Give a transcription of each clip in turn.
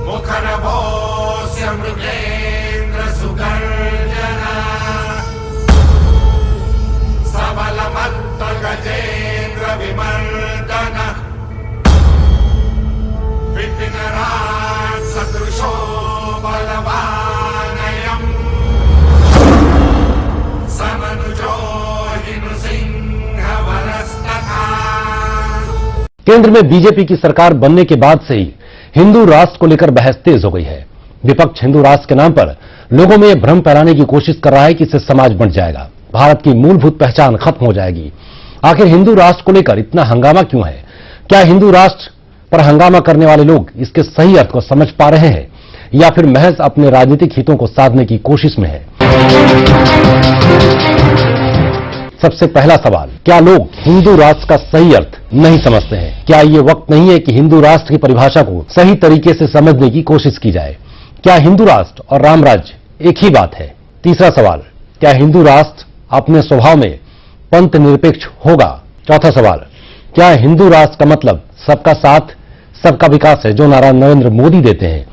मुखरभोस्य मृगेन्द्र सुगर्जना सबलमत्त गजेन्द्र विमर्दन विपिनराज सदृशो बलवानयम् समनुजो हिनुसिंह वरस्तथा। केंद्र में बीजेपी की सरकार बनने के बाद से ही हिंदू राष्ट्र को लेकर बहस तेज हो गई है। विपक्ष हिंदू राष्ट्र के नाम पर लोगों में भ्रम फैलाने की कोशिश कर रहा है कि इससे समाज बंट जाएगा, भारत की मूलभूत पहचान खत्म हो जाएगी। आखिर हिंदू राष्ट्र को लेकर इतना हंगामा क्यों है? क्या हिंदू राष्ट्र पर हंगामा करने वाले लोग इसके सही अर्थ को समझ पा रहे हैं या फिर महज अपने राजनीतिक हितों को साधने की कोशिश में है? सबसे पहला सवाल, क्या लोग हिंदू राष्ट्र का सही अर्थ नहीं समझते हैं? क्या ये वक्त नहीं है कि हिंदू राष्ट्र की परिभाषा को सही तरीके से समझने की कोशिश की जाए? क्या हिंदू राष्ट्र और राम राज्य एक ही बात है? तीसरा सवाल, क्या हिंदू राष्ट्र अपने स्वभाव में पंथ निरपेक्ष होगा? चौथा सवाल, क्या हिंदू राष्ट्र का मतलब सबका साथ सबका विकास है जो नारा नरेंद्र मोदी देते हैं?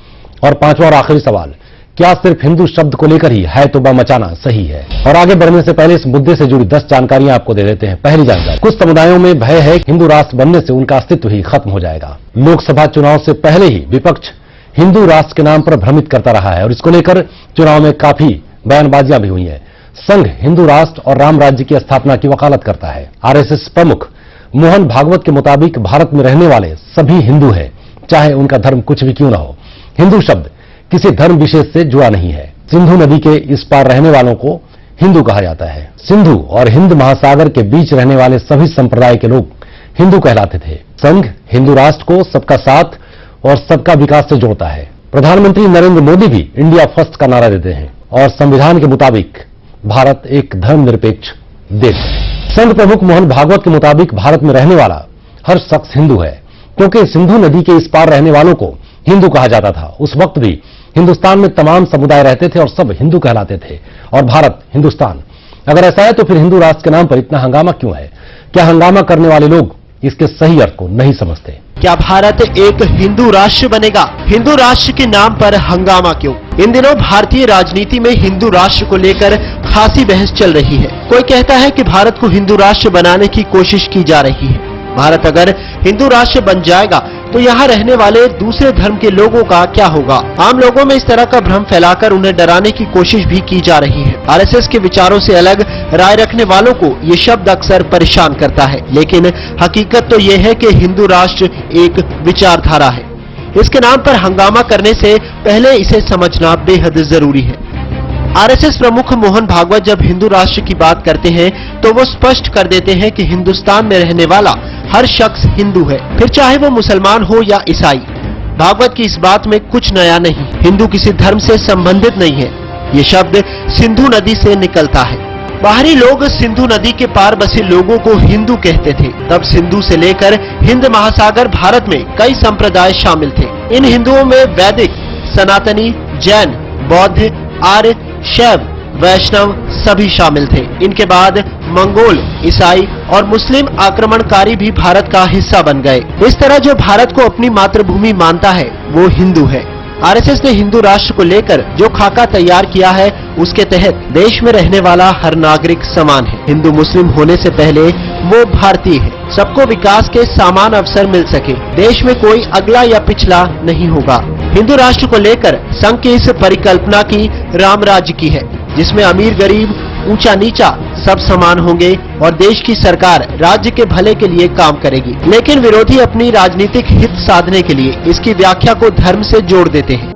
और पांचवा और आखिरी सवाल, क्या सिर्फ हिंदू शब्द को लेकर ही है तौबा मचाना सही है? और आगे बढ़ने से पहले इस मुद्दे से जुड़ी 10 जानकारियां आपको दे देते हैं। पहली जानकारी, कुछ समुदायों में भय है कि हिंदू राष्ट्र बनने से उनका अस्तित्व ही खत्म हो जाएगा। लोकसभा चुनाव से पहले ही विपक्ष हिंदू राष्ट्र के नाम पर भ्रमित करता रहा है और इसको लेकर चुनाव में काफी बयानबाजियां भी हुई है। संघ हिंदू राष्ट्र और राम राज्य की स्थापना की वकालत करता है। आरएसएस प्रमुख मोहन भागवत के मुताबिक भारत में रहने वाले सभी हिंदू हैं, चाहे उनका धर्म कुछ भी क्यों न हो। हिंदू शब्द किसी धर्म विशेष से जुड़ा नहीं है। सिंधु नदी के इस पार रहने वालों को हिंदू कहा जाता है। सिंधु और हिंद महासागर के बीच रहने वाले सभी संप्रदाय के लोग हिंदू कहलाते थे। संघ हिंदू राष्ट्र को सबका साथ और सबका विकास से जोड़ता है। प्रधानमंत्री नरेंद्र मोदी भी इंडिया फर्स्ट का नारा देते हैं और संविधान के मुताबिक भारत एक धर्मनिरपेक्ष देश है। संघ प्रमुख मोहन भागवत के मुताबिक भारत में रहने वाला हर शख्स हिंदू है, क्योंकि सिंधु नदी के इस पार रहने वालों को हिंदू कहा जाता था। उस वक्त भी हिंदुस्तान में तमाम समुदाय रहते थे और सब हिंदू कहलाते थे और भारत हिंदुस्तान। अगर ऐसा है तो फिर हिंदू राष्ट्र के नाम पर इतना हंगामा क्यों है? क्या हंगामा करने वाले लोग इसके सही अर्थ को नहीं समझते? क्या भारत एक हिंदू राष्ट्र बनेगा? हिंदू राष्ट्र के नाम पर हंगामा क्यों? इन दिनों भारतीय राजनीति में हिंदू राष्ट्र को लेकर खासी बहस चल रही है। कोई कहता है कि भारत को हिंदू राष्ट्र बनाने की कोशिश की जा रही है। भारत अगर हिंदू राष्ट्र बन जाएगा तो यहाँ रहने वाले दूसरे धर्म के लोगों का क्या होगा? आम लोगों में इस तरह का भ्रम फैलाकर उन्हें डराने की कोशिश भी की जा रही है। आरएसएस के विचारों से अलग राय रखने वालों को ये शब्द अक्सर परेशान करता है, लेकिन हकीकत तो ये है कि हिंदू राष्ट्र एक विचारधारा है। इसके नाम पर हंगामा करने से पहले इसे समझना बेहद जरूरी है। आरएसएस प्रमुख मोहन भागवत जब हिंदू राष्ट्र की बात करते हैं तो वो स्पष्ट कर देते हैं कि हिंदुस्तान में रहने वाला हर शख्स हिंदू है, फिर चाहे वो मुसलमान हो या ईसाई। भागवत की इस बात में कुछ नया नहीं। हिंदू किसी धर्म से संबंधित नहीं है। ये शब्द सिंधु नदी से निकलता है। बाहरी लोग सिंधु नदी के पार बसे लोगों को हिंदू कहते थे। तब सिंधु से लेकर हिंद महासागर भारत में कई संप्रदाय शामिल थे। इन हिंदुओं में वैदिक, सनातनी, जैन, बौद्ध, आर्य, शैव, वैष्णव सभी शामिल थे। इनके बाद मंगोल, ईसाई और मुस्लिम आक्रमणकारी भी भारत का हिस्सा बन गए। इस तरह जो भारत को अपनी मातृभूमि मानता है वो हिंदू है। आरएसएस ने हिंदू राष्ट्र को लेकर जो खाका तैयार किया है उसके तहत देश में रहने वाला हर नागरिक समान है। हिंदू मुस्लिम होने से पहले वो भारतीय है। सबको विकास के समान अवसर मिल सके। देश में कोई अगला या पिछला नहीं होगा। हिंदू राष्ट्र को लेकर संघ की इस परिकल्पना की राम राज्य की है, जिसमें अमीर गरीब, ऊंचा नीचा सब समान होंगे और देश की सरकार राज्य के भले के लिए काम करेगी। लेकिन विरोधी अपनी राजनीतिक हित साधने के लिए इसकी व्याख्या को धर्म से जोड़ देते हैं।